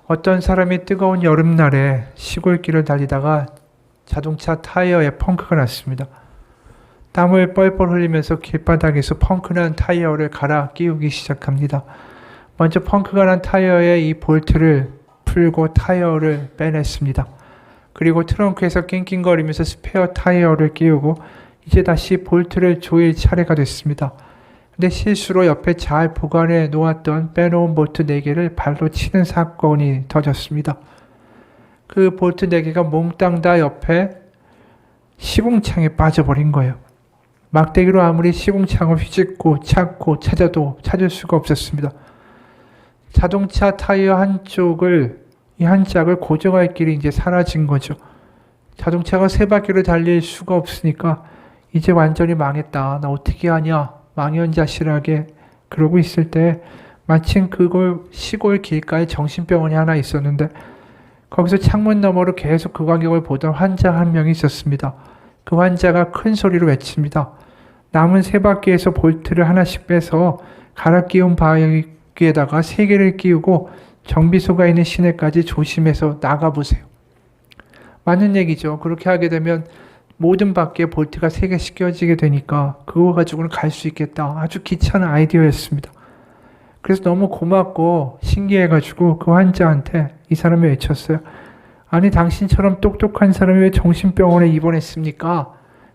어떤 사람이 뜨거운 여름날에 시골길을 달리다가 자동차 타이어에 펑크가 났습니다. 땀을 뻘뻘 흘리면서 길바닥에서 펑크난 타이어를 갈아 끼우기 시작합니다. 먼저 펑크가 난 타이어에 이 볼트를 풀고 타이어를 빼냈습니다. 그리고 트렁크에서 낑낑거리면서 스페어 타이어를 끼우고 이제 다시 볼트를 조일 차례가 됐습니다. 근데 실수로 옆에 잘 보관해 놓았던 빼놓은 볼트 4개를 발로 치는 사건이 터졌습니다. 그 볼트 4개가 몽땅 다 옆에 시궁창에 빠져버린 거예요. 막대기로 아무리 시궁창을 휘짓고 찾고 찾아도 찾을 수가 없었습니다. 자동차 타이어 이 한 짝을 고정할 길이 이제 사라진 거죠. 자동차가 3바퀴로 달릴 수가 없으니까 이제 완전히 망했다. 나 어떻게 하냐. 망연자실하게 그러고 있을 때 마침 그걸 시골 길가에 정신병원이 하나 있었는데 거기서 창문 너머로 계속 그 광경을 보던 환자 한 명이 있었습니다. 그 환자가 큰 소리로 외칩니다. 남은 3바퀴에서 볼트를 하나씩 빼서 갈아 끼운 바퀴에다가 3개를 끼우고 정비소가 있는 시내까지 조심해서 나가보세요. 맞는 얘기죠. 그렇게 하게 되면 모든 바퀴에 볼트가 3개씩 껴지게 되니까 그거 가지고는 갈 수 있겠다. 아주 귀찮은 아이디어였습니다. 그래서 너무 고맙고 신기해가지고 그 환자한테 이 사람이 외쳤어요. 아니 당신처럼 똑똑한 사람이 왜 정신병원에 입원했습니까?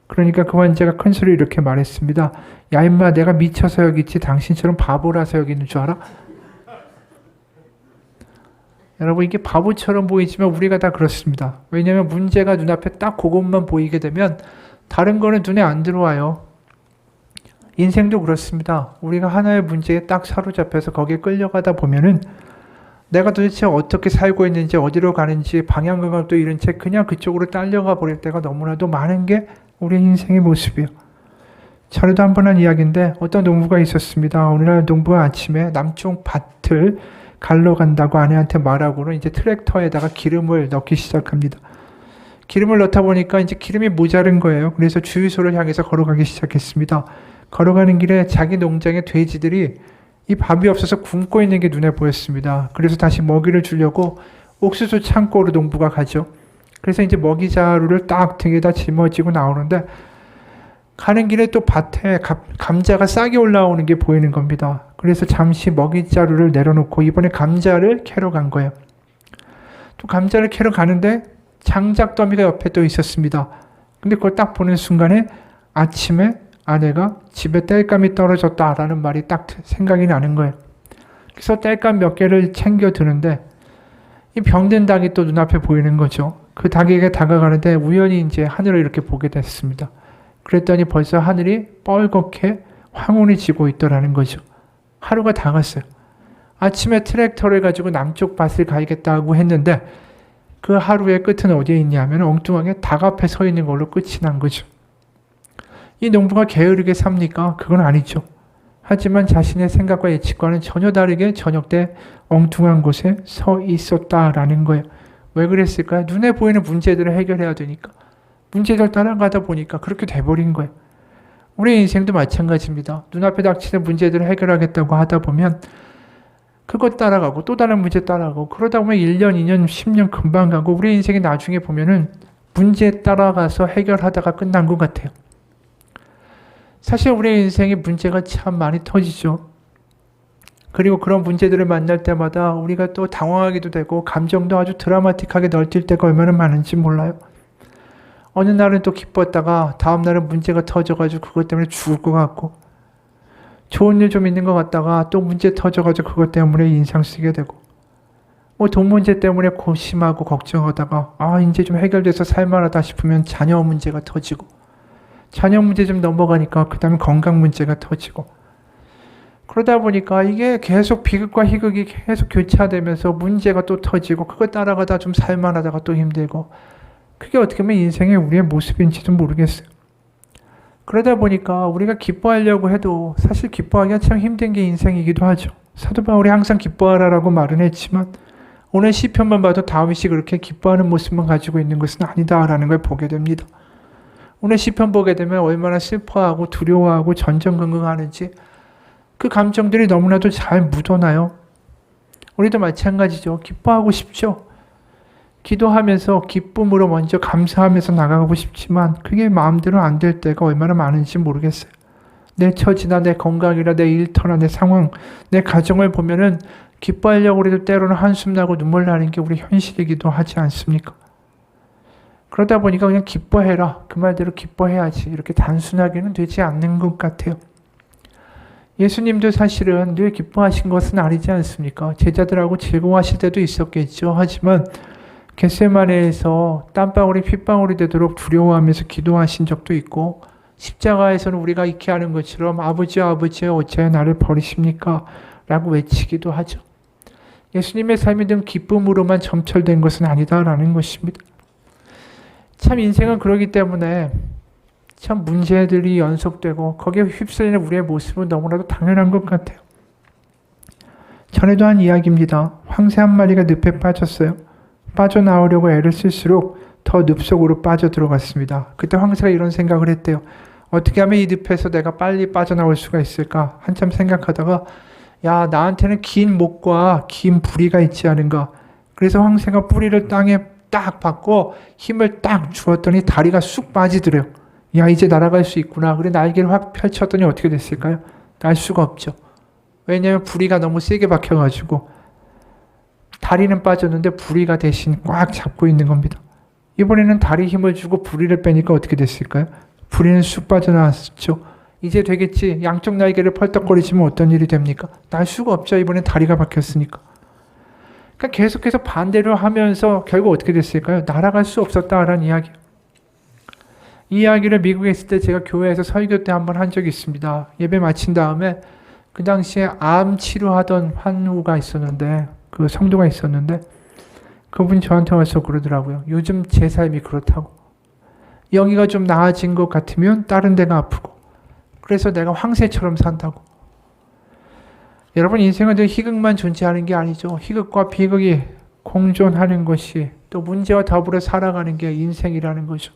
그러니까 그 환자가 큰 소리로 이렇게 말했습니다. 야 임마 내가 미쳐서 여기 있지 당신처럼 바보라서 여기 있는 줄 알아? 여러분 이게 바보처럼 보이지만 우리가 다 그렇습니다. 왜냐하면 문제가 눈앞에 딱 그것만 보이게 되면 다른 거는 눈에 안 들어와요. 인생도 그렇습니다. 우리가 하나의 문제에 딱 사로잡혀서 거기에 끌려가다 보면은 내가 도대체 어떻게 살고 있는지 어디로 가는지 방향감도 잃은 채 그냥 그쪽으로 딸려가 버릴 때가 너무나도 많은 게 우리 인생의 모습이에요. 전에도 한 번 한 이야기인데 어떤 농부가 있었습니다. 어느 날 농부가 아침에 남쪽 밭을 갈러 간다고 아내한테 말하고는 이제 트랙터에다가 기름을 넣기 시작합니다. 기름을 넣다 보니까 이제 기름이 모자른 거예요. 그래서 주유소를 향해서 걸어가기 시작했습니다. 걸어가는 길에 자기 농장의 돼지들이 이 밥이 없어서 굶고 있는 게 눈에 보였습니다. 그래서 다시 먹이를 주려고 옥수수 창고로 농부가 가죠. 그래서 이제 먹이 자루를 딱 등에다 짊어지고 나오는데 가는 길에 또 밭에 감자가 싹이 올라오는 게 보이는 겁니다. 그래서 잠시 먹이자루를 내려놓고 이번에 감자를 캐러 간 거예요. 또 감자를 캐러 가는데 장작더미가 옆에 또 있었습니다. 근데 그걸 딱 보는 순간에 아침에 아내가 집에 땔감이 떨어졌다라는 말이 딱 생각이 나는 거예요. 그래서 땔감 몇 개를 챙겨 드는데 이 병든 닭이 또 눈앞에 보이는 거죠. 그 닭에게 다가가는데 우연히 이제 하늘을 이렇게 보게 됐습니다. 그랬더니 벌써 하늘이 뻘겋게 황혼이 지고 있더라는 거죠. 하루가 다 갔어요. 아침에 트랙터를 가지고 남쪽 밭을 가야겠다고 했는데 그 하루의 끝은 어디에 있냐면 엉뚱하게 닭 앞에 서 있는 걸로 끝이 난 거죠. 이 농부가 게으르게 삽니까? 그건 아니죠. 하지만 자신의 생각과 예측과는 전혀 다르게 저녁 때 엉뚱한 곳에 서 있었다라는 거예요. 왜 그랬을까요? 눈에 보이는 문제들을 해결해야 되니까. 문제들 따라가다 보니까 그렇게 돼버린 거예요. 우리 인생도 마찬가지입니다. 눈앞에 닥치는 문제들을 해결하겠다고 하다 보면 그것 따라가고 또 다른 문제 따라가고 그러다 보면 1년, 2년, 10년 금방 가고 우리 인생이 나중에 보면은 문제 따라가서 해결하다가 끝난 것 같아요. 사실 우리 인생에 문제가 참 많이 터지죠. 그리고 그런 문제들을 만날 때마다 우리가 또 당황하기도 되고 감정도 아주 드라마틱하게 널뛸 때가 얼마나 많은지 몰라요. 어느 날은 또 기뻤다가 다음 날은 문제가 터져가지고 그것 때문에 죽을 것 같고 좋은 일 좀 있는 것 같다가 또 문제 터져가지고 그것 때문에 인상 쓰게 되고 뭐 돈 문제 때문에 고심하고 걱정하다가 이제 좀 해결돼서 살만하다 싶으면 자녀 문제가 터지고 자녀 문제 좀 넘어가니까 그 다음에 건강 문제가 터지고 그러다 보니까 이게 계속 비극과 희극이 계속 교차되면서 문제가 또 터지고 그거 따라가다 좀 살만하다가 또 힘들고 그게 어떻게 보면 인생의 우리의 모습인지도 모르겠어요. 그러다 보니까 우리가 기뻐하려고 해도 사실 기뻐하기가 참 힘든 게 인생이기도 하죠. 사도 바울이 항상 기뻐하라라고 말은 했지만 오늘 시편만 봐도 다윗이 그렇게 기뻐하는 모습만 가지고 있는 것은 아니다라는 걸 보게 됩니다. 오늘 시편 보게 되면 얼마나 슬퍼하고 두려워하고 전전긍긍하는지 그 감정들이 너무나도 잘 묻어나요. 우리도 마찬가지죠. 기뻐하고 싶죠. 기도하면서 기쁨으로 먼저 감사하면서 나가고 싶지만 그게 마음대로 안 될 때가 얼마나 많은지 모르겠어요. 내 처지나 내 건강이나 내 일터나 내 상황, 내 가정을 보면은 기뻐하려고 해도 때로는 한숨 나고 눈물 나는 게 우리 현실이기도 하지 않습니까? 그러다 보니까 그냥 기뻐해라. 그 말대로 기뻐해야지. 이렇게 단순하게는 되지 않는 것 같아요. 예수님도 사실은 늘 기뻐하신 것은 아니지 않습니까? 제자들하고 즐거워하실 때도 있었겠죠. 하지만 겟세마네에서 땀방울이 핏방울이 되도록 두려워하면서 기도하신 적도 있고 십자가에서는 우리가 익히 아는 것처럼 아버지 어찌하여 나를 버리십니까? 라고 외치기도 하죠. 예수님의 삶이 늘 기쁨으로만 점철된 것은 아니다라는 것입니다. 참 인생은 그러기 때문에 참 문제들이 연속되고 거기에 휩쓸리는 우리의 모습은 너무나도 당연한 것 같아요. 전에도 한 이야기입니다. 황새 한 마리가 늪에 빠졌어요. 빠져나오려고 애를 쓸수록 더 늪 속으로 빠져 들어갔습니다. 그때 황새가 이런 생각을 했대요. 어떻게 하면 이 늪에서 내가 빨리 빠져나올 수가 있을까? 한참 생각하다가 야, 나한테는 긴 목과 긴 부리가 있지 않은가? 그래서 황새가 뿌리를 땅에 딱 박고 힘을 딱 주었더니 다리가 쑥 빠지더래요. 야, 이제 날아갈 수 있구나. 그래 날개를 확 펼쳤더니 어떻게 됐을까요? 날 수가 없죠. 왜냐하면 부리가 너무 세게 박혀가지고 다리는 빠졌는데 부리가 대신 꽉 잡고 있는 겁니다. 이번에는 다리 힘을 주고 부리를 빼니까 어떻게 됐을까요? 부리는 쑥 빠져나왔죠. 이제 되겠지. 양쪽 날개를 펄떡거리지면 어떤 일이 됩니까? 날 수가 없죠. 이번엔 다리가 박혔으니까. 그러니까 계속해서 반대로 하면서 결국 어떻게 됐을까요? 날아갈 수 없었다라는 이야기. 이 이야기를 미국에 있을 때 제가 교회에서 설교 때 한번 한 적이 있습니다. 예배 마친 다음에 그 당시에 암 치료하던 환우가 있었는데 그 성도가 있었는데 그분이 저한테 와서 그러더라고요. 요즘 제 삶이 그렇다고. 여기가 좀 나아진 것 같으면 다른 데가 아프고 그래서 내가 황새처럼 산다고. 여러분 인생은 늘 희극만 존재하는 게 아니죠. 희극과 비극이 공존하는 것이 또 문제와 더불어 살아가는 게 인생이라는 거죠.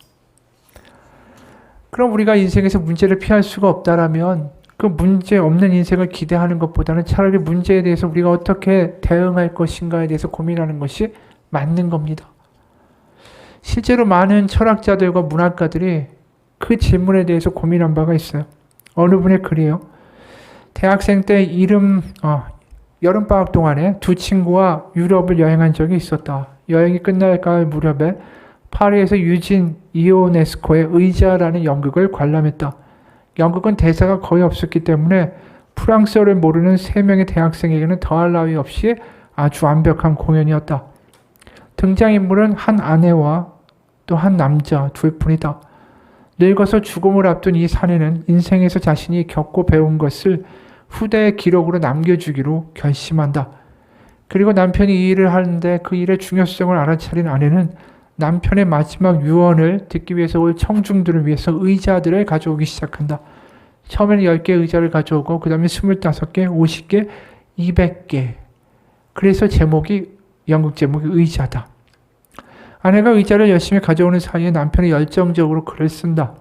그럼 우리가 인생에서 문제를 피할 수가 없다라면 그 문제 없는 인생을 기대하는 것보다는 차라리 문제에 대해서 우리가 어떻게 대응할 것인가에 대해서 고민하는 것이 맞는 겁니다. 실제로 많은 철학자들과 문학가들이 그 질문에 대해서 고민한 바가 있어요. 어느 분의 글이에요. 대학생 때 여름방학 동안에 두 친구와 유럽을 여행한 적이 있었다. 여행이 끝날까 무렵에 파리에서 유진 이오네스코의 의자라는 연극을 관람했다. 연극은 대사가 거의 없었기 때문에 프랑스어를 모르는 3명의 대학생에게는 더할 나위 없이 아주 완벽한 공연이었다. 등장인물은 한 아내와 또 한 남자 둘뿐이다. 늙어서 죽음을 앞둔 이 사내는 인생에서 자신이 겪고 배운 것을 후대의 기록으로 남겨주기로 결심한다. 그리고 남편이 이 일을 하는데 그 일의 중요성을 알아차린 아내는 남편의 마지막 유언을 듣기 위해서 올 청중들을 위해서 의자들을 가져오기 시작한다. 처음에는 10개 의자를 가져오고 그 다음에 25개, 50개, 200개. 그래서 연극 제목이 의자다. 아내가 의자를 열심히 가져오는 사이에 남편이 열정적으로 글을 쓴다.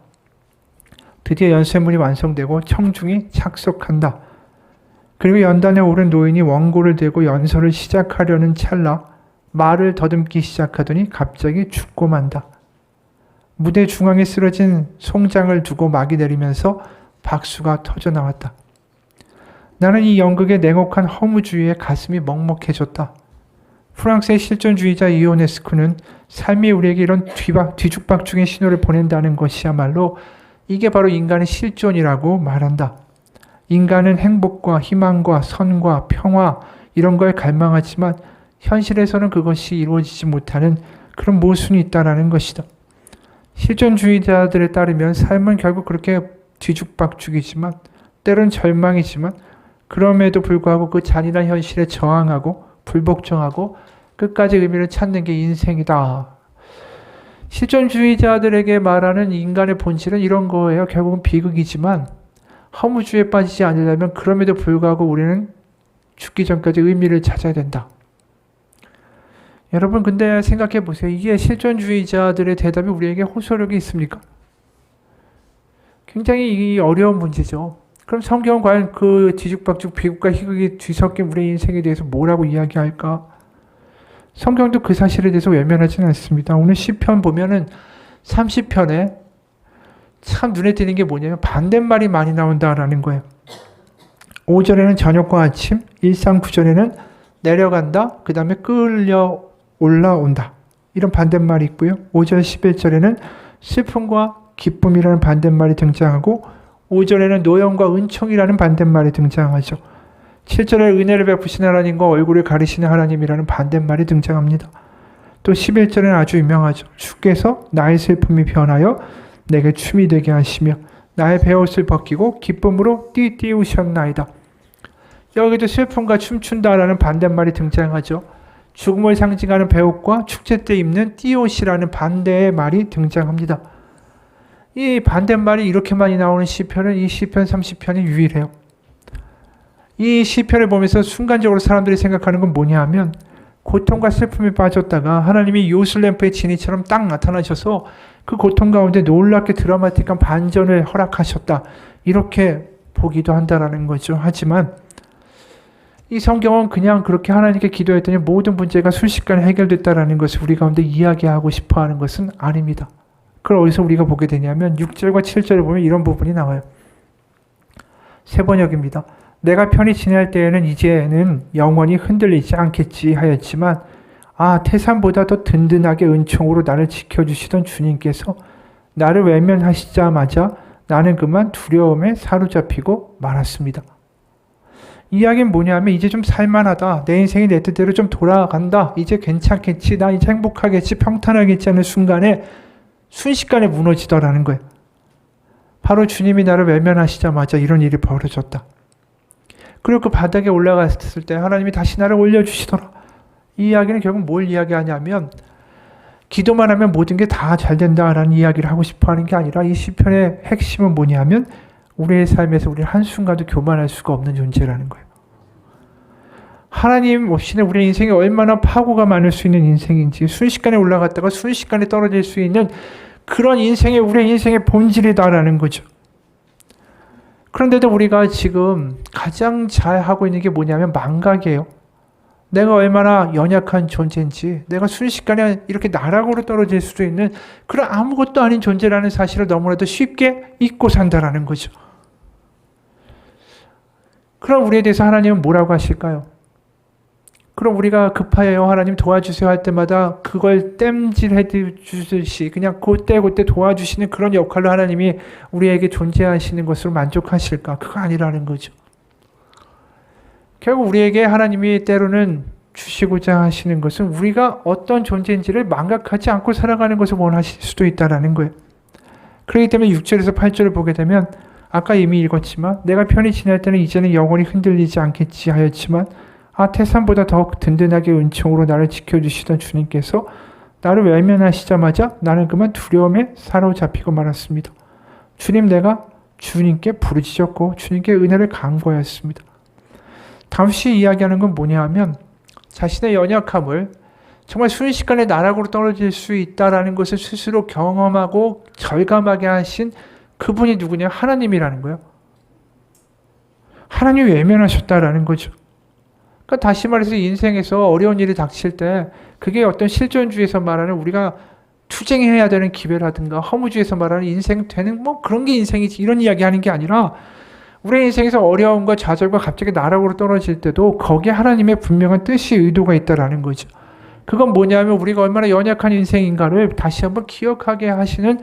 드디어 연쇄문이 완성되고 청중이 착석한다. 그리고 연단에 오른 노인이 원고를 들고 연설을 시작하려는 찰나 말을 더듬기 시작하더니 갑자기 죽고 만다. 무대 중앙에 쓰러진 송장을 두고 막이 내리면서 박수가 터져나왔다. 나는 이 연극의 냉혹한 허무주의에 가슴이 먹먹해졌다. 프랑스의 실존주의자 이오네스코는 삶이 우리에게 이런 뒤죽박죽의 신호를 보낸다는 것이야말로 이게 바로 인간의 실존이라고 말한다. 인간은 행복과 희망과 선과 평화 이런 걸 갈망하지만 현실에서는 그것이 이루어지지 못하는 그런 모순이 있다는 것이다. 실존주의자들에 따르면 삶은 결국 그렇게 뒤죽박죽이지만 때론 절망이지만 그럼에도 불구하고 그 잔인한 현실에 저항하고 불복종하고 끝까지 의미를 찾는 게 인생이다. 실존주의자들에게 말하는 인간의 본질은 이런 거예요. 결국은 비극이지만 허무주의에 빠지지 않으려면 그럼에도 불구하고 우리는 죽기 전까지 의미를 찾아야 된다. 여러분 근데 생각해 보세요. 이게 실존주의자들의 대답이 우리에게 호소력이 있습니까? 굉장히 어려운 문제죠. 그럼 성경은 과연 그 뒤죽박죽 비극과 희극이 뒤섞인 우리의 인생에 대해서 뭐라고 이야기할까? 성경도 그 사실에 대해서 외면하지는 않습니다. 오늘 시편 보면은 30편에 참 눈에 띄는 게 뭐냐면 반대말이 많이 나온다라는 거예요. 5절에는 저녁과 아침, 1상 9절에는 내려간다, 그 다음에 끌려 올라온다. 이런 반대말이 있고요. 5절 11절에는 슬픔과 기쁨이라는 반대말이 등장하고 5절에는 노염과 은총이라는 반대말이 등장하죠. 7절에 은혜를 베푸시는 하나님과 얼굴을 가리시는 하나님이라는 반대말이 등장합니다. 또 11절에는 아주 유명하죠. 주께서 나의 슬픔이 변하여 내게 춤이 되게 하시며 나의 베옷을 벗기고 기쁨으로 띠우셨나이다. 여기도 슬픔과 춤춘다라는 반대말이 등장하죠. 죽음을 상징하는 베옷과 축제 때 입는 띠옷이라는 반대의 말이 등장합니다. 이 반대말이 이렇게 많이 나오는 시편은 이 시편 30편이 유일해요. 이 시편을 보면서 순간적으로 사람들이 생각하는 건 뭐냐 하면 고통과 슬픔에 빠졌다가 하나님이 요술램프의 진이처럼 딱 나타나셔서 그 고통 가운데 놀랍게 드라마틱한 반전을 허락하셨다. 이렇게 보기도 한다라는 거죠. 하지만 이 성경은 그냥 그렇게 하나님께 기도했더니 모든 문제가 순식간에 해결됐다라는 것을 우리 가운데 이야기하고 싶어하는 것은 아닙니다. 그걸 어디서 우리가 보게 되냐면 6절과 7절을 보면 이런 부분이 나와요. 새 번역입니다. 내가 편히 지낼 때에는 이제는 영원히 흔들리지 않겠지 하였지만 태산보다 더 든든하게 은총으로 나를 지켜주시던 주님께서 나를 외면하시자마자 나는 그만 두려움에 사로잡히고 말았습니다. 이야기는 뭐냐면 이제 좀 살만하다. 내 인생이 내 뜻대로 좀 돌아간다. 이제 괜찮겠지. 나 이제 행복하겠지. 평탄하겠지 하는 순간에 순식간에 무너지더라는 거예요. 바로 주님이 나를 외면하시자마자 이런 일이 벌어졌다. 그리고 그 바닥에 올라갔을 때 하나님이 다시 나를 올려주시더라. 이 이야기는 결국 뭘 이야기하냐면 기도만 하면 모든 게 다 잘 된다라는 이야기를 하고 싶어 하는 게 아니라 이 시편의 핵심은 뭐냐면 우리의 삶에서 우리는 한순간도 교만할 수가 없는 존재라는 거예요. 하나님 없이는 우리의 인생이 얼마나 파고가 많을 수 있는 인생인지 순식간에 올라갔다가 순식간에 떨어질 수 있는 그런 인생이 우리의 인생의 본질이다라는 거죠. 그런데도 우리가 지금 가장 잘하고 있는 게 뭐냐면 망각이에요. 내가 얼마나 연약한 존재인지, 내가 순식간에 이렇게 나락으로 떨어질 수도 있는 그런 아무것도 아닌 존재라는 사실을 너무나도 쉽게 잊고 산다라는 거죠. 그럼 우리에 대해서 하나님은 뭐라고 하실까요? 그럼 우리가 급하여요 하나님 도와주세요 할 때마다 그걸 땜질해 주듯이 그냥 그때 도와주시는 그런 역할로 하나님이 우리에게 존재하시는 것으로 만족하실까? 그거 아니라는 거죠. 결국 우리에게 하나님이 때로는 주시고자 하시는 것은 우리가 어떤 존재인지를 망각하지 않고 살아가는 것을 원하실 수도 있다는 거예요. 그렇기 때문에 6절에서 8절을 보게 되면 아까 이미 읽었지만 내가 편히 지낼 때는 이제는 영원히 흔들리지 않겠지 하였지만 태산보다 더욱 든든하게 은총으로 나를 지켜주시던 주님께서 나를 외면하시자마자 나는 그만 두려움에 사로잡히고 말았습니다. 내가 주님께 부르짖었고 주님께 은혜를 간구하였습니다. 다윗이 이야기하는 건 뭐냐 하면 자신의 연약함을 정말 순식간에 나락으로 떨어질 수 있다라는 것을 스스로 경험하고 절감하게 하신 그분이 누구냐? 하나님이라는 거예요. 하나님이 외면하셨다라는 거죠. 그러니까 다시 말해서 인생에서 어려운 일이 닥칠 때 그게 어떤 실존주의에서 말하는 우리가 투쟁해야 되는 기회라든가 허무주의에서 말하는 인생 되는 그런 게 인생이지 이런 이야기 하는 게 아니라 우리 인생에서 어려움과 좌절과 갑자기 나락으로 떨어질 때도 거기에 하나님의 분명한 뜻이 의도가 있다라는 거죠. 그건 뭐냐면 우리가 얼마나 연약한 인생인가를 다시 한번 기억하게 하시는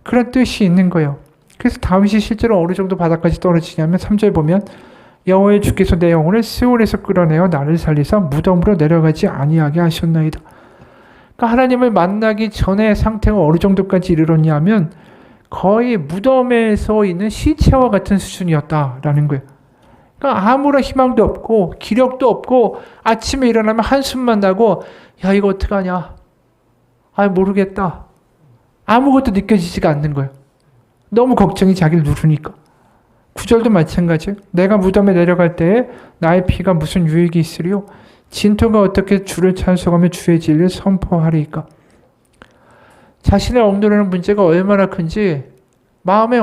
그런 뜻이 있는 거예요. 그래서 다윗이 실제로 어느 정도 바닥까지 떨어지냐면 3절 보면 여호와의 주께서 내 영혼을 스올에서 끌어내어 나를 살리사 무덤으로 내려가지 아니하게 하셨나이다. 그러니까 하나님을 만나기 전의 상태가 어느 정도까지 이르렀냐면 거의 무덤에서 있는 시체와 같은 수준이었다라는 거예요. 그러니까 아무런 희망도 없고 기력도 없고 아침에 일어나면 한숨만 나고 야 이거 어떡하냐. 모르겠다. 아무것도 느껴지지가 않는 거예요. 너무 걱정이 자기를 누르니까. 9절도 마찬가지예요. 내가 무덤에 내려갈 때에 나의 피가 무슨 유익이 있으리요? 진토가 어떻게 주를 찬송하며 주의 진리를 선포하리까? 자신을 억누르는 문제가 얼마나 큰지 마음에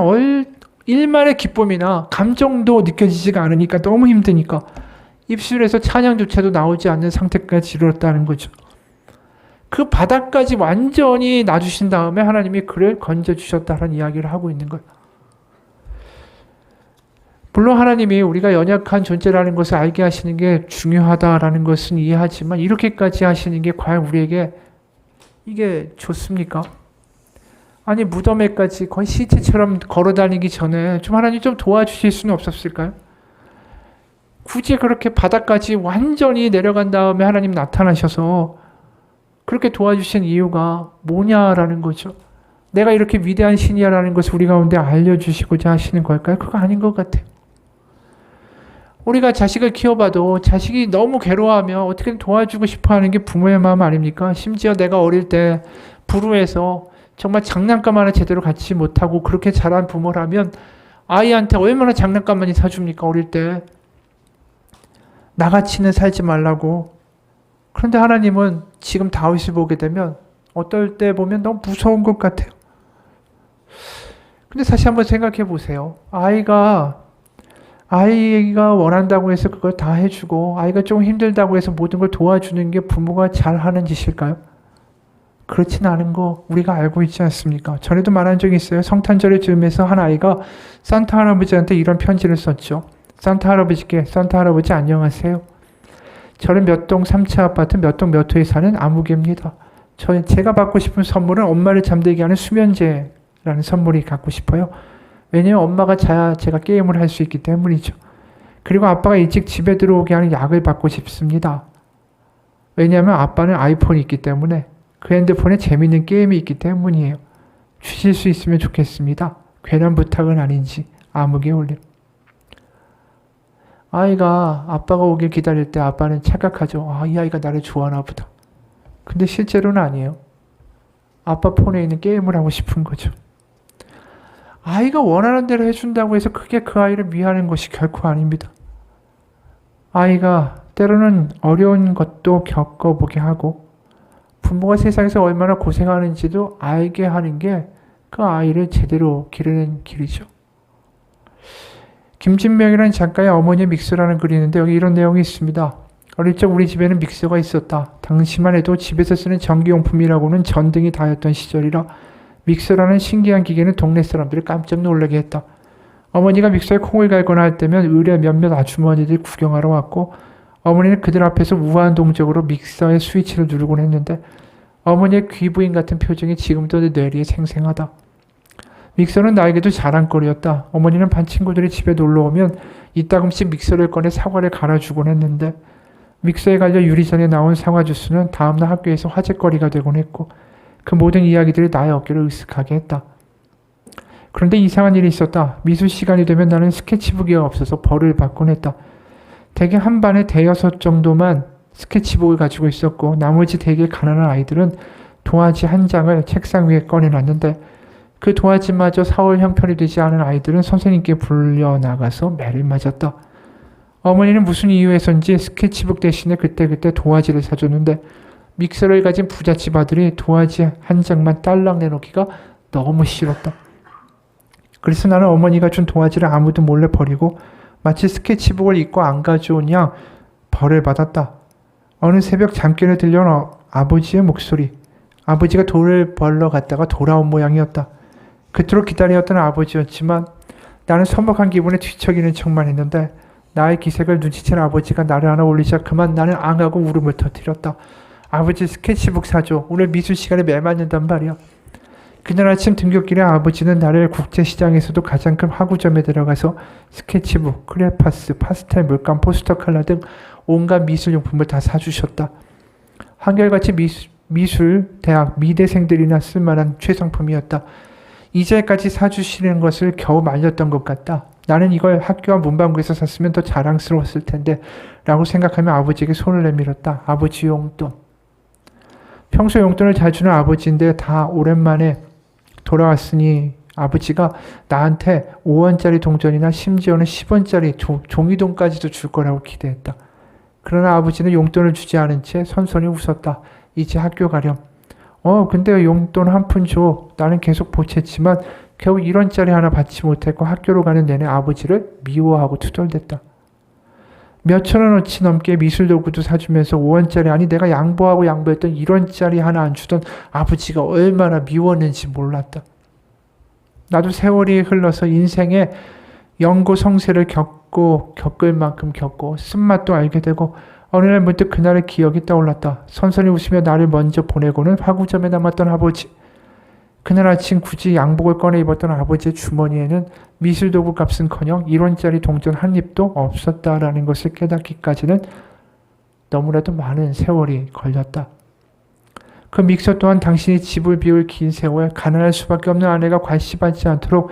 일말의 기쁨이나 감정도 느껴지지가 않으니까 너무 힘드니까 입술에서 찬양조차도 나오지 않는 상태까지 이르렀다는 거죠. 그 바닥까지 완전히 놔주신 다음에 하나님이 그를 건져주셨다는 이야기를 하고 있는 거예요. 물론 하나님이 우리가 연약한 존재라는 것을 알게 하시는 게 중요하다라는 것은 이해하지만 이렇게까지 하시는 게 과연 우리에게 이게 좋습니까? 아니 무덤에까지 거의 시체처럼 걸어다니기 전에 좀 하나님 좀 도와주실 수는 없었을까요? 굳이 그렇게 바닥까지 완전히 내려간 다음에 하나님 나타나셔서 그렇게 도와주신 이유가 뭐냐라는 거죠. 내가 이렇게 위대한 신이야라는 것을 우리 가운데 알려주시고자 하시는 걸까요? 그거 아닌 것 같아요. 우리가 자식을 키워봐도 자식이 너무 괴로워하면 어떻게든 도와주고 싶어하는 게 부모의 마음 아닙니까? 심지어 내가 어릴 때 불우해서 정말 장난감 하나 제대로 갖지 못하고 그렇게 자란 부모라면 아이한테 얼마나 장난감 많이 사줍니까? 어릴 때. 나같이는 살지 말라고. 그런데 하나님은 지금 다윗을 보게 되면 어떨 때 보면 너무 무서운 것 같아요. 근데 다시 한번 생각해 보세요. 아이가 원한다고 해서 그걸 다 해주고 아이가 좀 힘들다고 해서 모든 걸 도와주는 게 부모가 잘하는 짓일까요? 그렇진 않은 거 우리가 알고 있지 않습니까? 전에도 말한 적이 있어요. 성탄절을 즈음해서 한 아이가 산타 할아버지한테 이런 편지를 썼죠. 산타 할아버지께 산타 할아버지 안녕하세요. 저는 몇 동 3차 아파트 몇 동 몇 호에 사는 아무개입니다. 제가 받고 싶은 선물은 엄마를 잠들게 하는 수면제라는 선물이 갖고 싶어요. 왜냐면 엄마가 자야 제가 게임을 할 수 있기 때문이죠. 그리고 아빠가 일찍 집에 들어오게 하는 약을 받고 싶습니다. 왜냐하면 아빠는 아이폰이 있기 때문에 그 핸드폰에 재밌는 게임이 있기 때문이에요. 주실 수 있으면 좋겠습니다. 괜한 부탁은 아닌지 아무개 올림. 아이가 아빠가 오길 기다릴 때 아빠는 착각하죠. 이 아이가 나를 좋아하나 보다. 근데 실제로는 아니에요. 아빠 폰에 있는 게임을 하고 싶은 거죠. 아이가 원하는 대로 해준다고 해서 그게 그 아이를 위하는 것이 결코 아닙니다. 아이가 때로는 어려운 것도 겪어보게 하고 부모가 세상에서 얼마나 고생하는지도 알게 하는 게 그 아이를 제대로 기르는 길이죠. 김진명이라는 작가의 어머니의 믹서라는 글이 있는데 여기 이런 내용이 있습니다. 어릴 적 우리 집에는 믹서가 있었다. 당시만 해도 집에서 쓰는 전기용품이라고는 전등이 다였던 시절이라 믹서라는 신기한 기계는 동네 사람들을 깜짝 놀라게 했다. 어머니가 믹서에 콩을 갈거나 할 때면 의뢰 몇몇 아주머니들이 구경하러 왔고 어머니는 그들 앞에서 우아한 동작으로 믹서의 스위치를 누르곤 했는데 어머니의 귀부인 같은 표정이 지금도 내 뇌리에 생생하다. 믹서는 나에게도 자랑거리였다. 어머니는 반 친구들이 집에 놀러오면 이따금씩 믹서를 꺼내 사과를 갈아주곤 했는데 믹서에 갈려 유리잔에 나온 사과 주스는 다음날 학교에서 화제거리가 되곤 했고 그 모든 이야기들이 나의 어깨를 으쓱하게 했다. 그런데 이상한 일이 있었다. 미술 시간이 되면 나는 스케치북이 없어서 벌을 받곤 했다. 대개 한 반에 대여섯 정도만 스케치북을 가지고 있었고 나머지 되게 가난한 아이들은 도화지 한 장을 책상 위에 꺼내놨는데 그 도화지마저 사올 형편이 되지 않은 아이들은 선생님께 불려나가서 매를 맞았다. 어머니는 무슨 이유에선지 스케치북 대신에 그때그때 도화지를 사줬는데 믹서를 가진 부잣집 아들이 도화지 한 장만 딸랑 내놓기가 너무 싫었다. 그래서 나는 어머니가 준 도화지를 아무도 몰래 버리고 마치 스케치북을 잊고 안 가져온 양 벌을 받았다. 어느 새벽 잠결에 들려온 아버지의 목소리. 아버지가 돌을 벌러 갔다가 돌아온 모양이었다. 그토록 기다렸던 아버지였지만 나는 서먹한 기분에 뒤척이는 척만 했는데 나의 기색을 눈치챈 아버지가 나를 하나 올리자 그만 나는 앙하고 울음을 터뜨렸다. 아버지 스케치북 사줘. 오늘 미술 시간에 매 맞는단 말이야. 그날 아침 등굣길에 아버지는 나를 국제시장에서도 가장 큰 화구점에 들어가서 스케치북, 크레파스, 파스텔, 물감, 포스터 컬러 등 온갖 미술용품을 다 사주셨다. 한결같이 미술 대학 미대생들이나 쓸만한 최상품이었다. 이제까지 사주시는 것을 겨우 말렸던 것 같다. 나는 이걸 학교와 문방구에서 샀으면 더 자랑스러웠을 텐데 라고 생각하며 아버지에게 손을 내밀었다. 아버지 용돈. 평소 용돈을 잘 주는 아버지인데 다 오랜만에 돌아왔으니 아버지가 나한테 5원짜리 동전이나 심지어는 10원짜리 종이돈까지도 줄 거라고 기대했다. 그러나 아버지는 용돈을 주지 않은 채 선선히 웃었다. 이제 학교 가렴. 근데 용돈 한 푼 줘. 나는 계속 보챘지만 결국 1원짜리 하나 받지 못했고 학교로 가는 내내 아버지를 미워하고 투덜댔다. 몇천 원어치 넘게 미술도구도 사주면서 5원짜리 아니 내가 양보하고 양보했던 1원짜리 하나 안 주던 아버지가 얼마나 미웠는지 몰랐다. 나도 세월이 흘러서 인생의 영고성세를 겪을 만큼 겪고 쓴맛도 알게 되고 어느 날 문득 그날의 기억이 떠올랐다. 선선히 웃으며 나를 먼저 보내고는 화구점에 남았던 아버지. 그날 아침 굳이 양복을 꺼내 입었던 아버지의 주머니에는 미술도구 값은커녕 1원짜리 동전 한 입도 없었다라는 것을 깨닫기까지는 너무나도 많은 세월이 걸렸다. 그 믹서 또한 당신이 집을 비울 긴 세월 가난할 수밖에 없는 아내가 괄시받지 않도록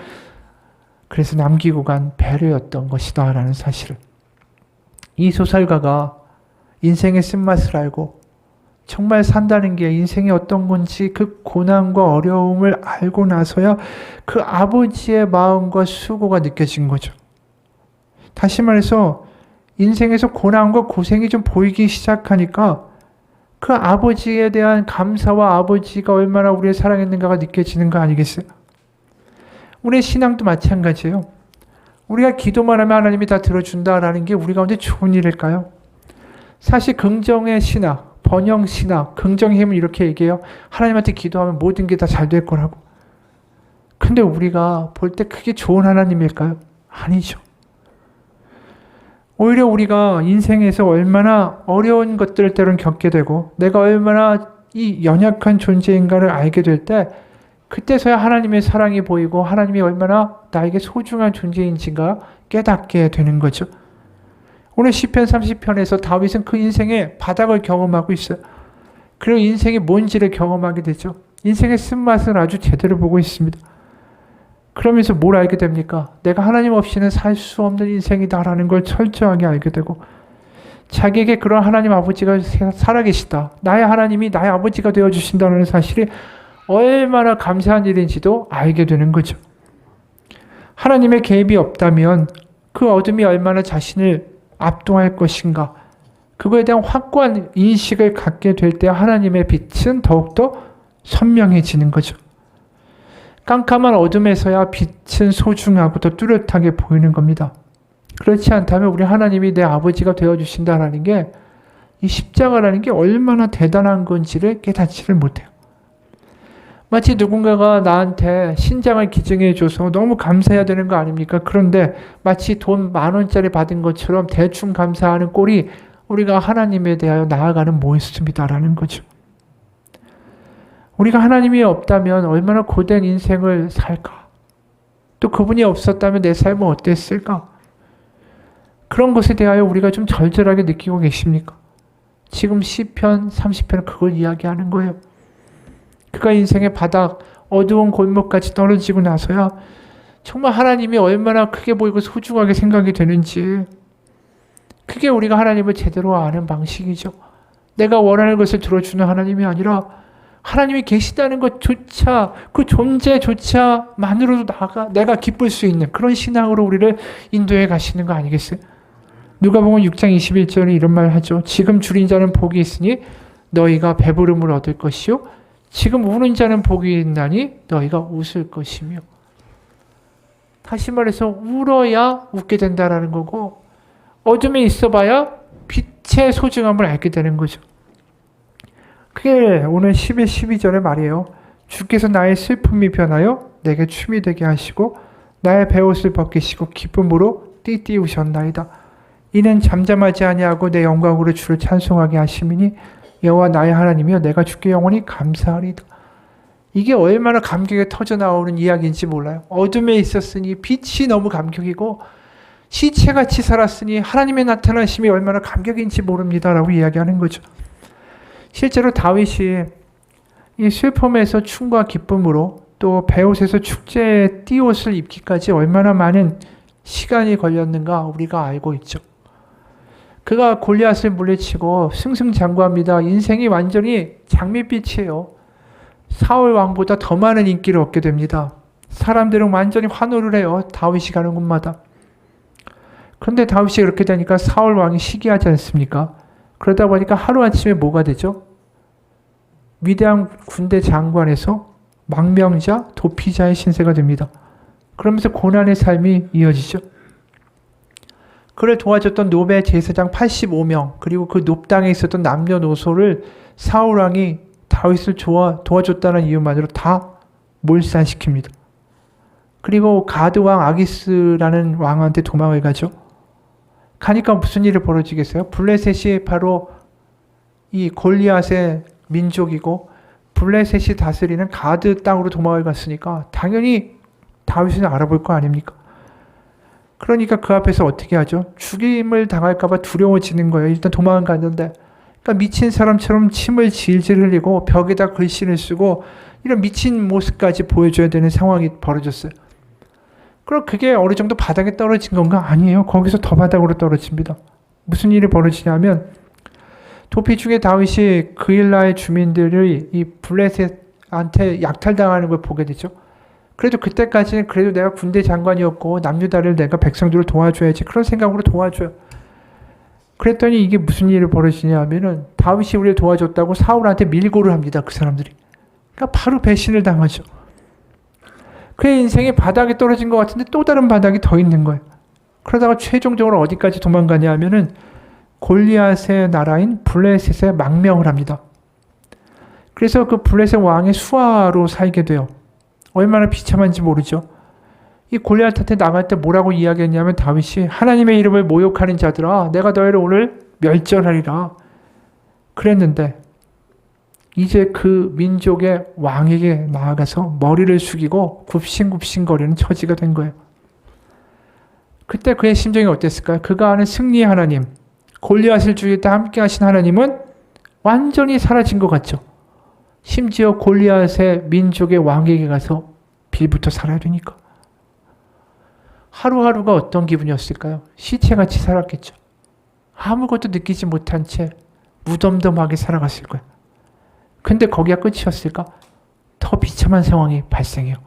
그래서 남기고 간 배려였던 것이다 라는 사실을. 이 소설가가 인생의 쓴맛을 알고 정말 산다는 게 인생이 어떤 건지 그 고난과 어려움을 알고 나서야 그 아버지의 마음과 수고가 느껴진 거죠. 다시 말해서 인생에서 고난과 고생이 좀 보이기 시작하니까 그 아버지에 대한 감사와 아버지가 얼마나 우리를 사랑했는가가 느껴지는 거 아니겠어요? 우리의 신앙도 마찬가지예요. 우리가 기도만 하면 하나님이 다 들어준다라는 게 우리 가운데 좋은 일일까요? 사실 긍정의 신학, 번영 신학, 긍정의 힘을 이렇게 얘기해요. 하나님한테 기도하면 모든 게 다 잘 될 거라고. 근데 우리가 볼 때 그게 좋은 하나님일까요? 아니죠. 오히려 우리가 인생에서 얼마나 어려운 것들을 때론 겪게 되고 내가 얼마나 이 연약한 존재인가를 알게 될 때 그때서야 하나님의 사랑이 보이고 하나님이 얼마나 나에게 소중한 존재인지가 깨닫게 되는 거죠. 오늘 시편 30편에서 다윗은 그 인생의 바닥을 경험하고 있어요. 그리고 인생의 뭔지를 경험하게 되죠. 인생의 쓴맛을 아주 제대로 보고 있습니다. 그러면서 뭘 알게 됩니까? 내가 하나님 없이는 살 수 없는 인생이다라는 걸 철저하게 알게 되고 자기에게 그런 하나님 아버지가 살아계시다. 나의 하나님이 나의 아버지가 되어주신다는 사실이 얼마나 감사한 일인지도 알게 되는 거죠. 하나님의 개입이 없다면 그 어둠이 얼마나 자신을 압도할 것인가. 그거에 대한 확고한 인식을 갖게 될 때 하나님의 빛은 더욱더 선명해지는 거죠. 깜깜한 어둠에서야 빛은 소중하고 더 뚜렷하게 보이는 겁니다. 그렇지 않다면 우리 하나님이 내 아버지가 되어주신다라는 게 이 십자가라는 게 얼마나 대단한 건지를 깨닫지를 못해요. 마치 누군가가 나한테 신장을 기증해줘서 너무 감사해야 되는 거 아닙니까? 그런데 마치 돈 10,000원짜리 받은 것처럼 대충 감사하는 꼴이 우리가 하나님에 대하여 나아가는 모습이다라는 거죠. 우리가 하나님이 없다면 얼마나 고된 인생을 살까? 또 그분이 없었다면 내 삶은 어땠을까? 그런 것에 대하여 우리가 좀 절절하게 느끼고 계십니까? 지금 시편 30편은 그걸 이야기하는 거예요. 그가 인생의 바닥, 어두운 골목까지 떨어지고 나서야 정말 하나님이 얼마나 크게 보이고 소중하게 생각이 되는지 그게 우리가 하나님을 제대로 아는 방식이죠. 내가 원하는 것을 들어주는 하나님이 아니라 하나님이 계시다는 것조차 그 존재조차만으로도 내가 기쁠 수 있는 그런 신앙으로 우리를 인도해 가시는 거 아니겠어요? 누가복음 6장 21절에 이런 말 하죠. 지금 줄인 자는 복이 있으니 너희가 배부름을 얻을 것이요 지금 우는 자는 복이 있나니 너희가 웃을 것이며. 다시 말해서 울어야 웃게 된다라는 거고 어둠에 있어봐야 빛의 소중함을 알게 되는 거죠. 그게 오늘 10의 12절의 말이에요. 주께서 나의 슬픔이 변하여 내게 춤이 되게 하시고 나의 베옷을 벗기시고 기쁨으로 띠띠우셨나이다. 이는 잠잠하지 아니하고 내 영광으로 주를 찬송하게 하심이니 여호와 나의 하나님이여 내가 주께 영원히 감사하리다. 이게 얼마나 감격에 터져나오는 이야기인지 몰라요. 어둠에 있었으니 빛이 너무 감격이고 시체같이 살았으니 하나님의 나타나심이 얼마나 감격인지 모릅니다라고 이야기하는 거죠. 실제로 다윗이 이 슬픔에서 춤과 기쁨으로 또 베옷에서 축제의 띠옷을 입기까지 얼마나 많은 시간이 걸렸는가 우리가 알고 있죠. 그가 골리앗을 물리치고 승승장구합니다. 인생이 완전히 장밋빛이에요. 사울 왕보다 더 많은 인기를 얻게 됩니다. 사람들은 완전히 환호를 해요. 다윗이 가는 곳마다. 그런데 다윗이 그렇게 되니까 사울 왕이 시기하지 않습니까? 그러다 보니까 하루아침에 뭐가 되죠? 위대한 군대 장관에서 망명자, 도피자의 신세가 됩니다. 그러면서 고난의 삶이 이어지죠. 그를 도와줬던 노베 제사장 85명, 그리고 그 놉당에 있었던 남녀노소를 사울왕이 다윗을 도와줬다는 이유만으로 다 몰살시킵니다. 그리고 가드왕 아기스라는 왕한테 도망을 가죠. 가니까 무슨 일이 벌어지겠어요? 블레셋이 바로 이 골리앗의 민족이고 블레셋이 다스리는 가드 땅으로 도망을 갔으니까 당연히 다윗은 알아볼 거 아닙니까? 그러니까 그 앞에서 어떻게 하죠? 죽임을 당할까 봐 두려워지는 거예요. 일단 도망을 갔는데. 그러니까 미친 사람처럼 침을 질질 흘리고 벽에다 글씨를 쓰고 이런 미친 모습까지 보여줘야 되는 상황이 벌어졌어요. 그럼 그게 어느 정도 바닥에 떨어진 건가? 아니에요. 거기서 더 바닥으로 떨어집니다. 무슨 일이 벌어지냐면 도피 중에 다윗이 그일라의 주민들을 이 블레셋한테 약탈당하는 걸 보게 되죠. 그래도 그때까지는 그래도 내가 군대 장관이었고 남유다를 내가 백성들을 도와줘야지 그런 생각으로 도와줘요. 그랬더니 이게 무슨 일이 벌어지냐 하면은 다윗이 우리를 도와줬다고 사울한테 밀고를 합니다. 그 사람들이. 그러니까 바로 배신을 당하죠. 그의 인생이 바닥에 떨어진 것 같은데 또 다른 바닥이 더 있는 거예요. 그러다가 최종적으로 어디까지 도망가냐 하면은 골리앗의 나라인 블레셋에 망명을 합니다. 그래서 그 블레셋 왕의 수하로 살게 돼요. 얼마나 비참한지 모르죠. 이 골리앗한테 나갈 때 뭐라고 이야기했냐면 다윗이 하나님의 이름을 모욕하는 자들아 내가 너희를 오늘 멸절하리라 그랬는데 이제 그 민족의 왕에게 나아가서 머리를 숙이고 굽신굽신거리는 처지가 된 거예요. 그때 그의 심정이 어땠을까요? 그가 아는 승리의 하나님, 골리앗을 죽일 때 함께 하신 하나님은 완전히 사라진 것 같죠. 심지어 골리앗의 민족의 왕에게 가서 빌부터 살아야 되니까. 하루하루가 어떤 기분이었을까요? 시체같이 살았겠죠. 아무것도 느끼지 못한 채 무덤덤하게 살아갔을 거예요. 근데 거기가 끝이었을까? 더 비참한 상황이 발생해요.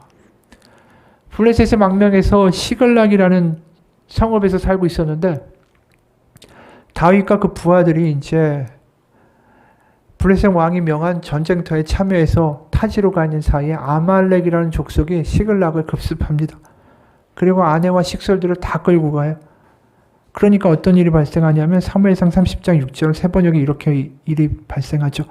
블레셋의 망명에서 시글락이라는 성읍에서 살고 있었는데 다윗과 그 부하들이 이제 블레셋 왕이 명한 전쟁터에 참여해서 타지로 가 있는 사이에 아말렉이라는 족속이 시글락을 급습합니다. 그리고 아내와 식솔들을 다 끌고 가요. 그러니까 어떤 일이 발생하냐면 사무엘상 30장 6절 세 번역에 이렇게 일이 발생하죠.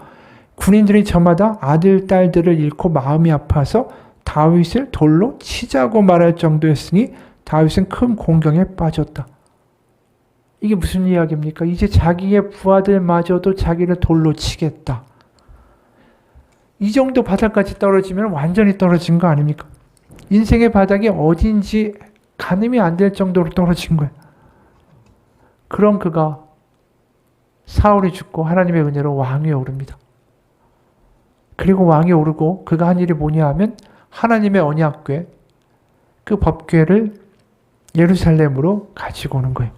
군인들이 저마다 아들, 딸들을 잃고 마음이 아파서 다윗을 돌로 치자고 말할 정도였으니 다윗은 큰 공경에 빠졌다. 이게 무슨 이야기입니까? 이제 자기의 부하들마저도 자기를 돌로 치겠다. 이 정도 바닥까지 떨어지면 완전히 떨어진 거 아닙니까? 인생의 바닥이 어딘지 가늠이 안 될 정도로 떨어진 거예요. 그런 그가 사울이 죽고 하나님의 은혜로 왕위에 오릅니다. 그리고 왕이 오르고 그가 한 일이 뭐냐 하면 하나님의 언약궤, 그 법궤를 예루살렘으로 가지고 오는 거예요.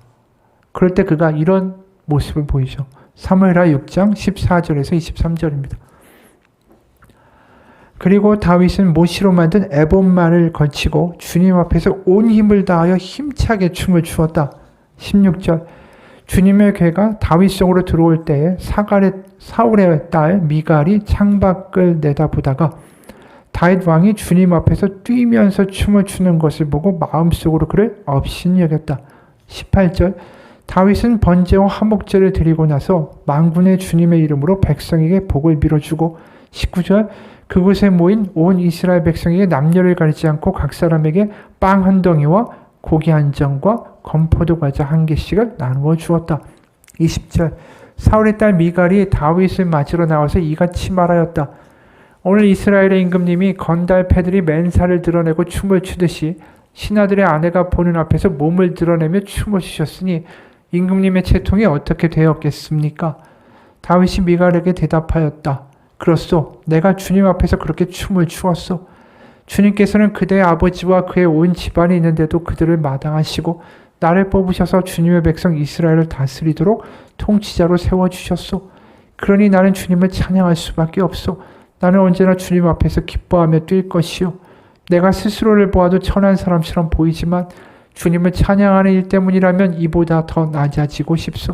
그럴 때 그가 이런 모습을 보이죠. 사무엘하 6장 14절에서 23절입니다. 그리고 다윗은 모시로 만든 에봇말을 걸치고 주님 앞에서 온 힘을 다하여 힘차게 춤을 추었다. 16절 주님의 궤가 다윗 속으로 들어올 때에 사울의 딸 미갈이 창밖을 내다보다가 다윗 왕이 주님 앞에서 뛰면서 춤을 추는 것을 보고 마음속으로 그를 업신이 여겼다. 18절 다윗은 번제와 화목제를 드리고 나서 만군의 주님의 이름으로 백성에게 복을 빌어주고 19절 그곳에 모인 온 이스라엘 백성에게 남녀를 가리지 않고 각 사람에게 빵 한 덩이와 고기 한 점과 건포도 과자 한 개씩을 나누어 주었다. 20절 사울의 딸 미갈이 다윗을 맞으러 나와서 이같이 말하였다. 오늘 이스라엘의 임금님이 건달 패들이 맨살을 드러내고 춤을 추듯이 신하들의 아내가 보는 앞에서 몸을 드러내며 춤을 추셨으니 임금님의 채통이 어떻게 되었겠습니까? 다윗이 미갈에게 대답하였다. 그렇소. 내가 주님 앞에서 그렇게 춤을 추었소. 주님께서는 그대의 아버지와 그의 온 집안이 있는데도 그들을 마당하시고 나를 뽑으셔서 주님의 백성 이스라엘을 다스리도록 통치자로 세워주셨소. 그러니 나는 주님을 찬양할 수밖에 없소. 나는 언제나 주님 앞에서 기뻐하며 뛸 것이요. 내가 스스로를 보아도 천한 사람처럼 보이지만 주님을 찬양하는 일 때문이라면 이보다 더 낮아지고 싶소.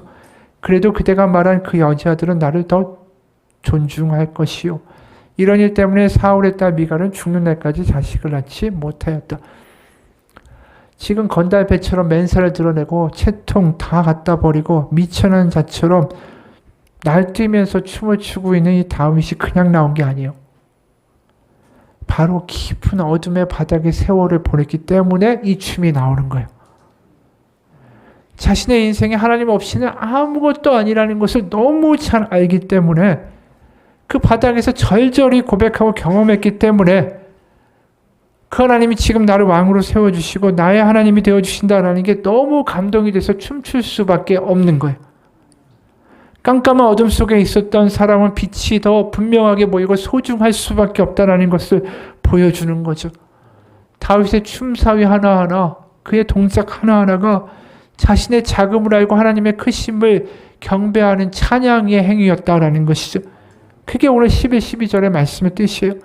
그래도 그대가 말한 그 여자들은 나를 더 존중할 것이요. 이런 일 때문에 사울의 딸 미갈은 죽는 날까지 자식을 낳지 못하였다. 지금 건달배처럼 맨살을 드러내고 채통 다 갖다 버리고 미천한 자처럼 날뛰면서 춤을 추고 있는 이 다윗이 그냥 나온 게 아니에요. 바로 깊은 어둠의 바닥에 세월을 보냈기 때문에 이 춤이 나오는 거예요. 자신의 인생에 하나님 없이는 아무것도 아니라는 것을 너무 잘 알기 때문에 그 바닥에서 절절히 고백하고 경험했기 때문에 그 하나님이 지금 나를 왕으로 세워주시고 나의 하나님이 되어주신다라는 게 너무 감동이 돼서 춤출 수밖에 없는 거예요. 깜깜한 어둠 속에 있었던 사람은 빛이 더 분명하게 보이고 소중할 수밖에 없다는 것을 보여주는 거죠. 다윗의 춤사위 하나하나, 그의 동작 하나하나가 자신의 자금을 알고 하나님의 크심을 경배하는 찬양의 행위였다라는 것이죠. 그게 오늘 11, 12절의 말씀의 뜻이에요.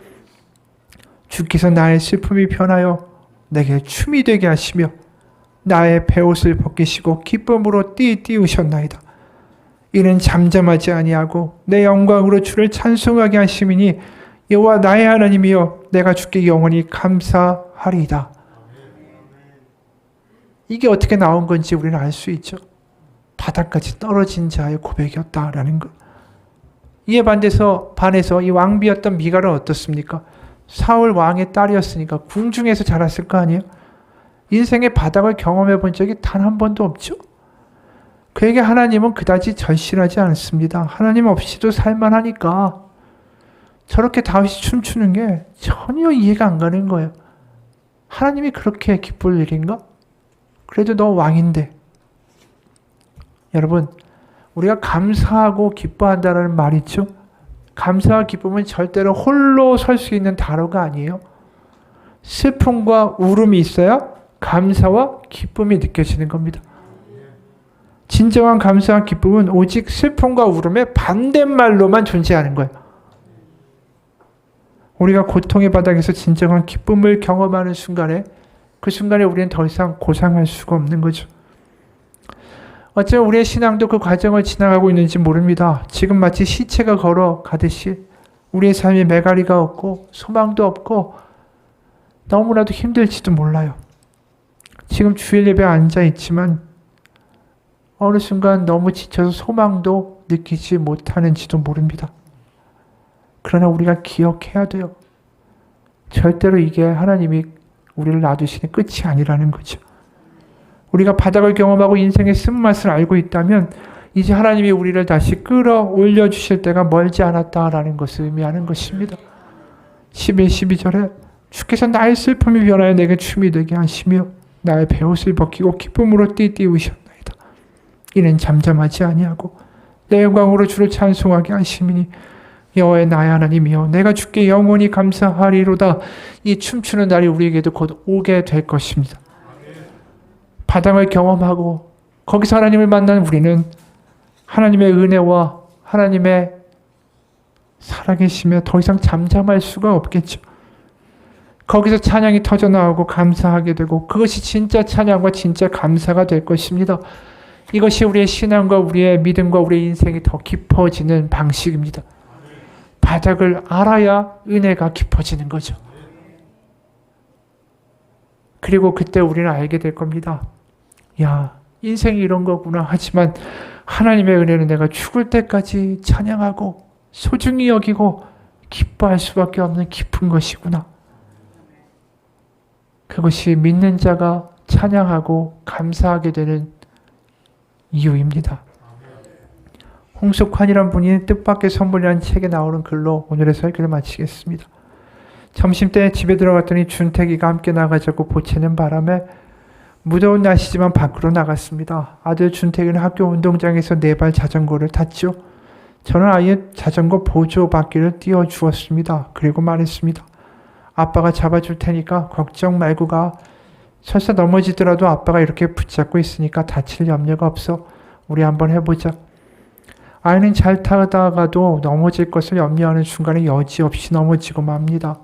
주께서 나의 슬픔이 변하여 내게 춤이 되게 하시며 나의 베옷을 벗기시고 기쁨으로 띄우셨나이다. 이는 잠잠하지 아니하고 내 영광으로 주를 찬송하게 하심이니 여호와 나의 하나님이여 내가 주께 영원히 감사하리이다. 이게 어떻게 나온 건지 우리는 알 수 있죠. 바닥까지 떨어진 자의 고백이었다라는 것. 이에 반해서 이 왕비였던 미갈은 어떻습니까? 사울 왕의 딸이었으니까 궁중에서 자랐을 거 아니에요? 인생의 바닥을 경험해 본 적이 단 한 번도 없죠. 그에게 하나님은 그다지 절실하지 않습니다. 하나님 없이도 살만하니까 저렇게 다윗이 춤추는 게 전혀 이해가 안 가는 거예요. 하나님이 그렇게 기쁠 일인가? 그래도 너 왕인데. 여러분, 우리가 감사하고 기뻐한다는 말 있죠? 감사와 기쁨은 절대로 홀로 설 수 있는 단어가 아니에요. 슬픔과 울음이 있어야 감사와 기쁨이 느껴지는 겁니다. 진정한 감사와 기쁨은 오직 슬픔과 울음의 반대말로만 존재하는 거예요. 우리가 고통의 바닥에서 진정한 기쁨을 경험하는 순간에 그 순간에 우리는 더 이상 고상할 수가 없는 거죠. 어쩌면 우리의 신앙도 그 과정을 지나가고 있는지 모릅니다. 지금 마치 시체가 걸어가듯이 우리의 삶에 메가리가 없고 소망도 없고 너무나도 힘들지도 몰라요. 지금 주일 예배에 앉아있지만 어느 순간 너무 지쳐서 소망도 느끼지 못하는지도 모릅니다. 그러나 우리가 기억해야 돼요. 절대로 이게 하나님이 우리를 놔두시는 끝이 아니라는 거죠. 우리가 바닥을 경험하고 인생의 쓴맛을 알고 있다면 이제 하나님이 우리를 다시 끌어올려 주실 때가 멀지 않았다라는 것을 의미하는 것입니다. 11, 12절에 주께서 나의 슬픔이 변하여 내게 춤이 되게 하시며 나의 베옷을 벗기고 기쁨으로 띄우셨나이다. 이는 잠잠하지 아니하고 내 영광으로 주를 찬송하게 하심이니 여호와의 나의 하나님이여 내가 주께 영원히 감사하리로다. 이 춤추는 날이 우리에게도 곧 오게 될 것입니다. 바닥을 경험하고 거기서 하나님을 만난 우리는 하나님의 은혜와 하나님의 살아계심에 더 이상 잠잠할 수가 없겠죠. 거기서 찬양이 터져나오고 감사하게 되고 그것이 진짜 찬양과 진짜 감사가 될 것입니다. 이것이 우리의 신앙과 우리의 믿음과 우리의 인생이 더 깊어지는 방식입니다. 바닥을 알아야 은혜가 깊어지는 거죠. 그리고 그때 우리는 알게 될 겁니다. 야, 인생이 이런 거구나. 하지만 하나님의 은혜는 내가 죽을 때까지 찬양하고 소중히 여기고 기뻐할 수밖에 없는 깊은 것이구나. 그것이 믿는 자가 찬양하고 감사하게 되는 이유입니다. 홍석환이란 분이 뜻밖의 선물이라는 책에 나오는 글로 오늘의 설교를 마치겠습니다. 점심때 집에 들어갔더니 준택이가 함께 나가자고 보채는 바람에 무더운 날씨지만 밖으로 나갔습니다. 아들 준택이는 학교 운동장에서 4발 자전거를 탔죠. 저는 아예 자전거 보조 바퀴를 띄워주었습니다. 그리고 말했습니다. 아빠가 잡아줄 테니까 걱정 말고 가. 설사 넘어지더라도 아빠가 이렇게 붙잡고 있으니까 다칠 염려가 없어. 우리 한번 해보자. 아이는 잘 타다가도 넘어질 것을 염려하는 순간에 여지없이 넘어지고 맙니다.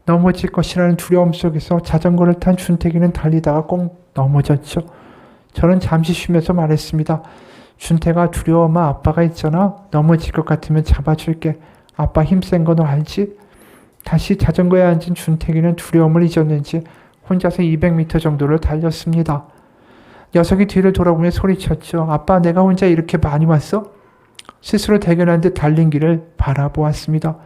넘어질 것이라는 두려움 속에서 자전거를 탄 준택이는 달리다가 꼭 넘어졌죠. 저는 잠시 쉬면서 말했습니다. 준택아 두려워 마. 아빠가 있잖아. 넘어질 것 같으면 잡아줄게. 아빠 힘센 거 너 알지? 다시 자전거에 앉은 준택이는 두려움을 잊었는지 혼자서 200m 정도를 달렸습니다. 녀석이 뒤를 돌아보며 소리쳤죠. 아빠, 내가 혼자 이렇게 많이 왔어? 스스로 대견한 듯 달린 길을 바라보았습니다.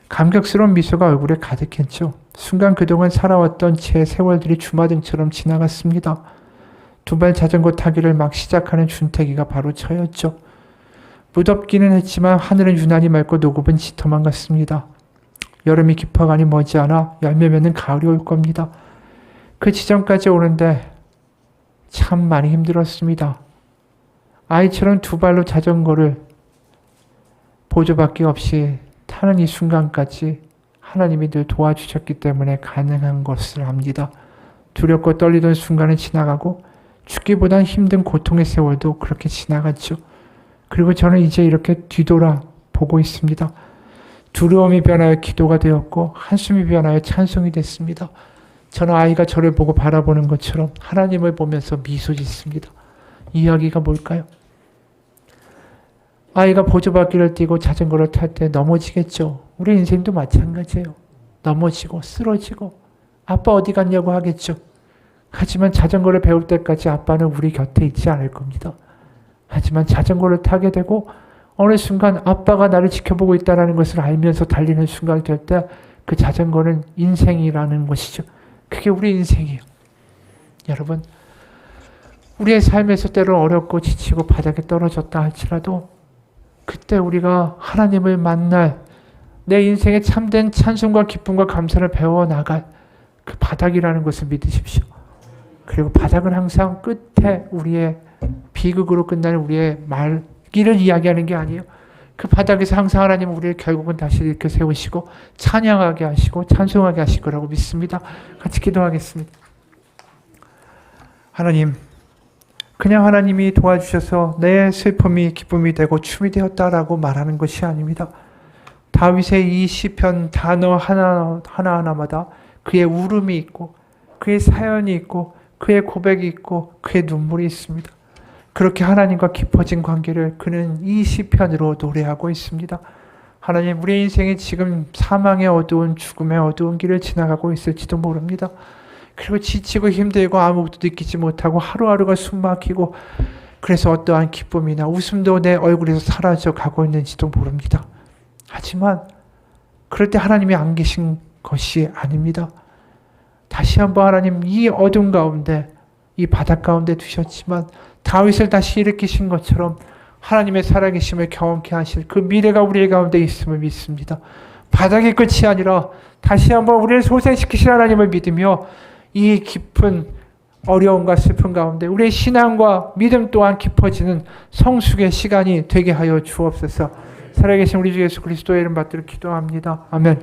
감격스러운 미소가 얼굴에 가득했죠. 순간 그동안 살아왔던 제 세월들이 주마등처럼 지나갔습니다. 두발 자전거 타기를 막 시작하는 준택이가 바로 저였죠. 무덥기는 했지만 하늘은 유난히 맑고 노급은 짙어만 같습니다. 여름이 깊어가니 머지않아 열매맺는 가을이 올 겁니다. 그 지점까지 오는데 참 많이 힘들었습니다. 아이처럼 두 발로 자전거를 보조받기 없이 타는 이 순간까지 하나님이 늘 도와주셨기 때문에 가능한 것을 압니다. 두렵고 떨리던 순간은 지나가고 죽기보단 힘든 고통의 세월도 그렇게 지나갔죠. 그리고 저는 이제 이렇게 뒤돌아 보고 있습니다. 두려움이 변하여 기도가 되었고 한숨이 변하여 찬송이 됐습니다. 저는 아이가 저를 보고 바라보는 것처럼 하나님을 보면서 미소 짓습니다. 이야기가 뭘까요? 아이가 보조바퀴를 띄고 자전거를 탈 때 넘어지겠죠. 우리 인생도 마찬가지예요. 넘어지고 쓰러지고 아빠 어디 갔냐고 하겠죠. 하지만 자전거를 배울 때까지 아빠는 우리 곁에 있지 않을 겁니다. 하지만 자전거를 타게 되고 어느 순간 아빠가 나를 지켜보고 있다는 것을 알면서 달리는 순간이 될 때 그 자전거는 인생이라는 것이죠. 그게 우리 인생이에요. 여러분, 우리의 삶에서 때로 어렵고 지치고 바닥에 떨어졌다 할지라도 그때 우리가 하나님을 만날 내 인생의 참된 찬송과 기쁨과 감사를 배워나갈 그 바닥이라는 것을 믿으십시오. 그리고 바닥은 항상 끝에 우리의 비극으로 끝나는 우리의 말기를 이야기하는 게 아니에요. 그 바닥에서 항상 하나님은 우리를 결국은 다시 이렇게 세우시고 찬양하게 하시고 찬송하게 하실 거라고 믿습니다. 같이 기도하겠습니다. 하나님, 그냥 하나님이 도와주셔서 내 슬픔이 기쁨이 되고 춤이 되었다라고 말하는 것이 아닙니다. 다윗의 이 시편 단어 하나하나마다 그의 울음이 있고 그의 사연이 있고 그의 고백이 있고 그의 눈물이 있습니다. 그렇게 하나님과 깊어진 관계를 그는 이 시편으로 노래하고 있습니다. 하나님, 우리 인생이 지금 사망의 어두운 죽음의 어두운 길을 지나가고 있을지도 모릅니다. 그리고 지치고 힘들고 아무것도 느끼지 못하고 하루하루가 숨막히고 그래서 어떠한 기쁨이나 웃음도 내 얼굴에서 사라져 가고 있는지도 모릅니다. 하지만 그럴 때 하나님이 안 계신 것이 아닙니다. 다시 한번 하나님 이 어둠 가운데 이 바닥 가운데 두셨지만 다윗을 다시 일으키신 것처럼 하나님의 살아계심을 경험케 하실 그 미래가 우리의 가운데 있음을 믿습니다. 바닥이 끝이 아니라 다시 한번 우리를 소생시키신 하나님을 믿으며 이 깊은 어려움과 슬픔 가운데 우리의 신앙과 믿음 또한 깊어지는 성숙의 시간이 되게 하여 주옵소서. 살아계신 우리 주 예수 그리스도의 이름 받들어 기도합니다. 아멘.